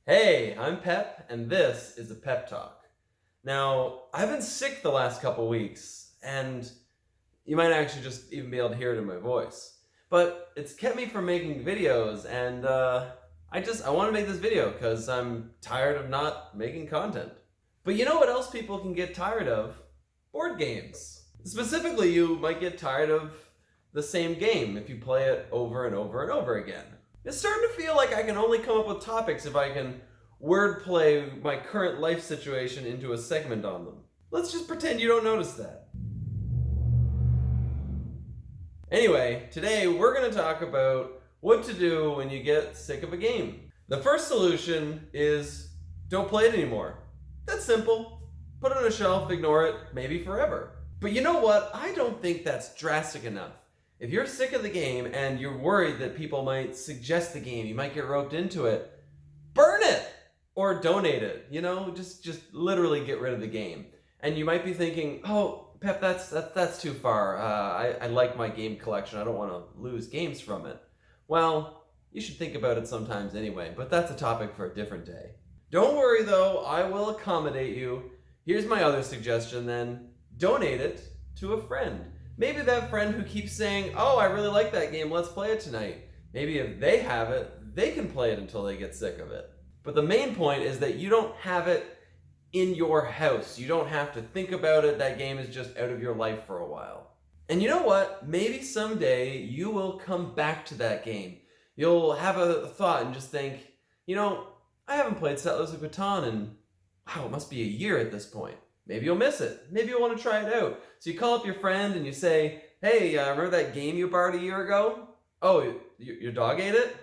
Hey, I'm Pep, and this is a Pep Talk. Now, I've been sick the last couple weeks, and you might actually just even be able to hear it in my voice. But it's kept me from making videos, and I want to make this video because I'm tired of not making content. But you know what else people can get tired of? Board games. Specifically, you might get tired of the same game if you play it over and over and over again. It's starting to feel like I can only come up with topics if I can wordplay my current life situation into a segment on them. Let's just pretend you don't notice that. Anyway, today we're going to talk about what to do when you get sick of a game. The first solution is don't play it anymore. That's simple. Put it on a shelf, ignore it, maybe forever. But you know what? I don't think that's drastic enough. If you're sick of the game and you're worried that people might suggest the game, you might get roped into it, burn it or donate it. Just literally get rid of the game. And you might be thinking, "Oh, Pep, that's too far. I like my game collection. I don't want to lose games from it." Well, you should think about it sometimes anyway, but that's a topic for a different day. Don't worry though, I will accommodate you. Here's my other suggestion then. Donate it to a friend. Maybe that friend who keeps saying, "Oh, I really like that game, let's play it tonight." Maybe if they have it, they can play it until they get sick of it. But the main point is that you don't have it in your house. You don't have to think about it. That game is just out of your life for a while. And you know what? Maybe someday you will come back to that game. You'll have a thought and just think, I haven't played Settlers of Catan in, it must be a year at this point. Maybe you'll miss it. Maybe you'll want to try it out. So you call up your friend and you say, "Hey, remember that game you borrowed a year ago? Oh, your dog ate it?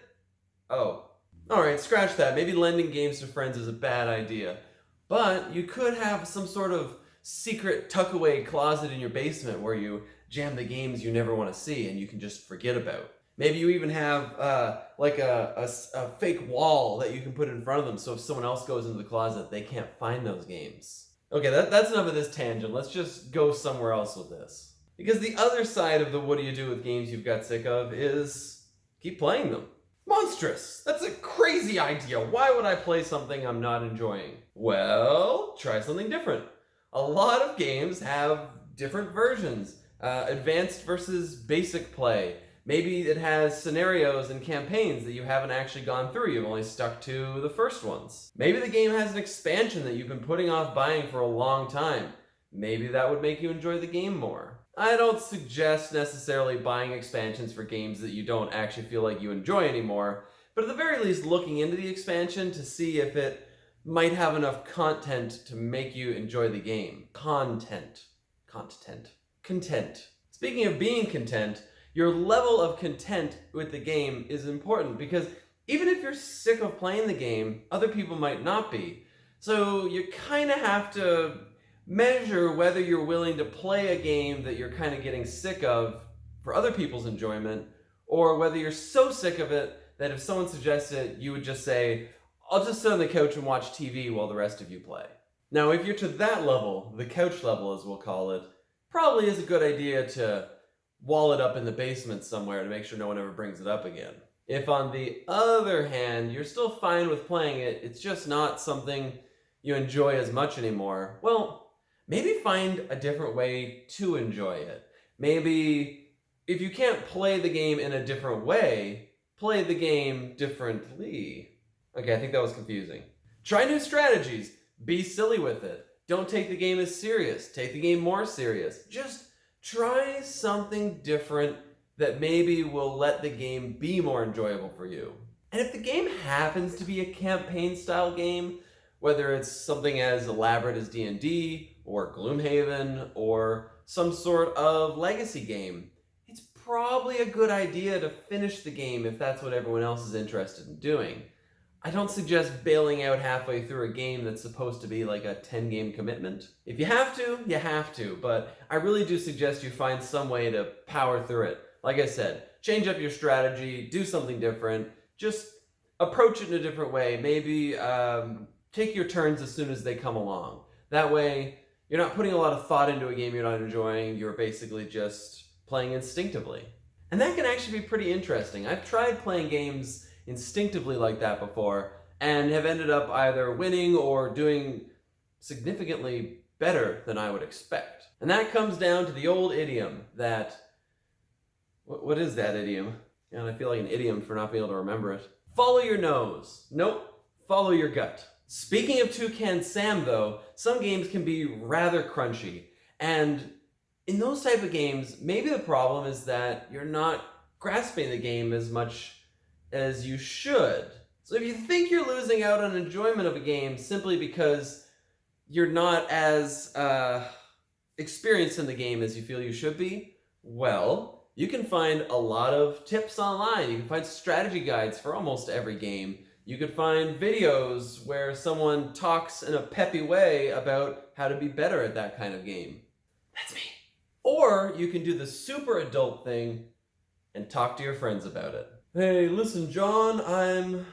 Oh. Alright, scratch that. Maybe lending games to friends is a bad idea. But you could have some sort of secret tuck-away closet in your basement where you jam the games you never want to see and you can just forget about. Maybe you even have a fake wall that you can put in front of them so if someone else goes into the closet, they can't find those games." Okay, that's enough of this tangent. Let's just go somewhere else with this. Because the other side of the what do you do with games you've got sick of is keep playing them. Monstrous! That's a crazy idea. Why would I play something I'm not enjoying? Well, try something different. A lot of games have different versions. Advanced versus basic play. Maybe it has scenarios and campaigns that you haven't actually gone through. You've only stuck to the first ones. Maybe the game has an expansion that you've been putting off buying for a long time. Maybe that would make you enjoy the game more. I don't suggest necessarily buying expansions for games that you don't actually feel like you enjoy anymore, but at the very least looking into the expansion to see if it might have enough content to make you enjoy the game. Content. Speaking of being content, your level of content with the game is important because even if you're sick of playing the game, other people might not be. So you kind of have to measure whether you're willing to play a game that you're kind of getting sick of for other people's enjoyment, or whether you're so sick of it that if someone suggests it, you would just say, "I'll just sit on the couch and watch TV while the rest of you play." Now, if you're to that level, the couch level as we'll call it, probably is a good idea to wall it up in the basement somewhere to make sure no one ever brings it up again. If on the other hand, you're still fine with playing it, it's just not something you enjoy as much anymore, well, maybe find a different way to enjoy it. Maybe if you can't play the game in a different way, play the game differently. Okay, I think that was confusing. Try new strategies. Be silly with it. Don't take the game as serious. Take the game more serious. Just try something different that maybe will let the game be more enjoyable for you. And if the game happens to be a campaign-style game, whether it's something as elaborate as D&D or Gloomhaven or some sort of legacy game, it's probably a good idea to finish the game if that's what everyone else is interested in doing. I don't suggest bailing out halfway through a game that's supposed to be like a 10-game commitment. If you have to, you have to, but I really do suggest you find some way to power through it. Like I said, change up your strategy, do something different, just approach it in a different way. Maybe take your turns as soon as they come along. That way, you're not putting a lot of thought into a game you're not enjoying, you're basically just playing instinctively. And that can actually be pretty interesting. I've tried playing games instinctively like that before, and have ended up either winning or doing significantly better than I would expect. And that comes down to the old idiom that, what is that idiom? And I feel like an idiom for not being able to remember it. Follow your nose. Nope, follow your gut. Speaking of Toucan Sam though, some games can be rather crunchy. And in those type of games, maybe the problem is that you're not grasping the game as much as you should. So if you think you're losing out on enjoyment of a game simply because you're not as experienced in the game as you feel you should be, well, you can find a lot of tips online. You can find strategy guides for almost every game. You could find videos where someone talks in a peppy way about how to be better at that kind of game. That's me. Or you can do the super adult thing and talk to your friends about it. Hey, listen, John, I'm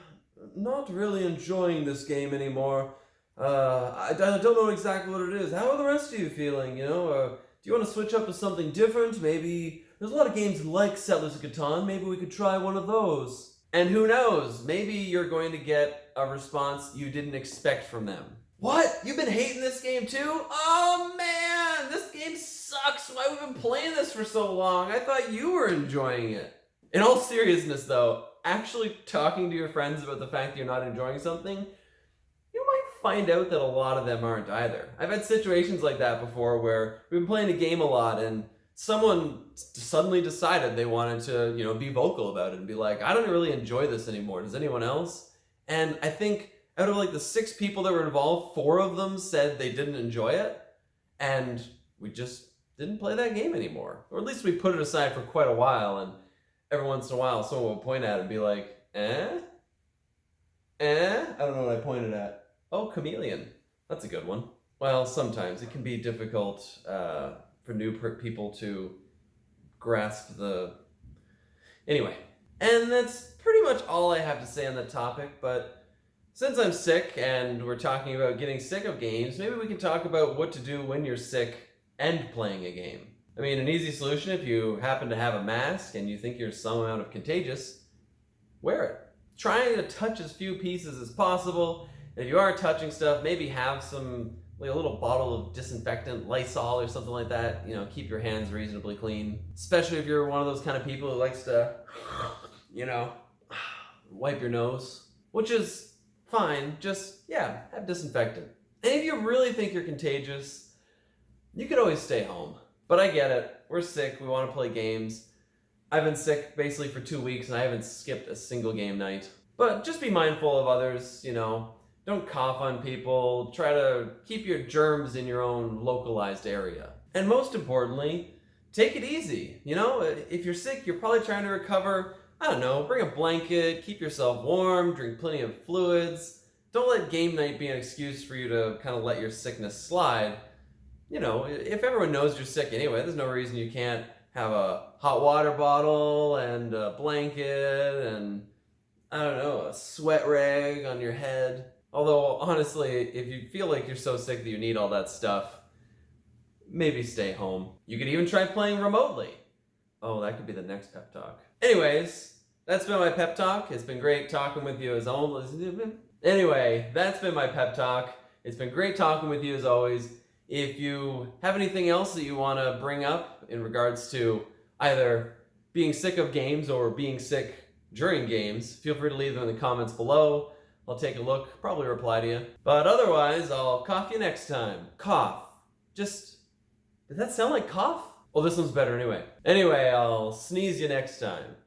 not really enjoying this game anymore. I don't know exactly what it is. How are the rest of you feeling, you know? Do you want to switch up to something different? Maybe there's a lot of games like Settlers of Catan. Maybe we could try one of those. And who knows? Maybe you're going to get a response you didn't expect from them. What? You've been hating this game too? Oh man, this game sucks. Why have we been playing this for so long? I thought you were enjoying it. In all seriousness though, actually talking to your friends about the fact that you're not enjoying something, you might find out that a lot of them aren't either. I've had situations like that before where we've been playing a game a lot and someone suddenly decided they wanted to, be vocal about it and be like, I don't really enjoy this anymore. Does anyone else? And I think out of like the 6 people that were involved, 4 of them said they didn't enjoy it. And we just didn't play that game anymore. Or at least we put it aside for quite a while. And every once in a while, someone would point at it and be like, eh? I don't know what I pointed at. Oh, chameleon. That's a good one. Well, sometimes it can be difficult for new people to grasp the... Anyway, and that's pretty much all I have to say on that topic, but since I'm sick and we're talking about getting sick of games, maybe we can talk about what to do when you're sick and playing a game. I mean, an easy solution, if you happen to have a mask and you think you're some amount of contagious, wear it. Try to touch as few pieces as possible. If you are touching stuff, maybe have some, like a little bottle of disinfectant, Lysol or something like that. Keep your hands reasonably clean. Especially if you're one of those kind of people who likes to, wipe your nose. Which is fine, just, have disinfectant. And if you really think you're contagious, you could always stay home. But I get it. We're sick. We want to play games. I've been sick basically for 2 weeks and I haven't skipped a single game night. But just be mindful of others, Don't cough on people. Try to keep your germs in your own localized area. And most importantly, take it easy. If you're sick, you're probably trying to recover. I don't know, bring a blanket, keep yourself warm, drink plenty of fluids. Don't let game night be an excuse for you to kind of let your sickness slide. If everyone knows you're sick anyway, there's no reason you can't have a hot water bottle and a blanket and, a sweat rag on your head. Although, honestly, if you feel like you're so sick that you need all that stuff, maybe stay home. You could even try playing remotely. Oh, that could be the next pep talk. Anyways, that's been my pep talk. It's been great talking with you as always. Anyway, that's been my pep talk. It's been great talking with you as always. If you have anything else that you want to bring up in regards to either being sick of games or being sick during games, feel free to leave them in the comments below. I'll take a look, probably reply to you. But otherwise, I'll cough you next time. Cough. Did that sound like cough? Well, this one's better anyway. Anyway, I'll sneeze you next time.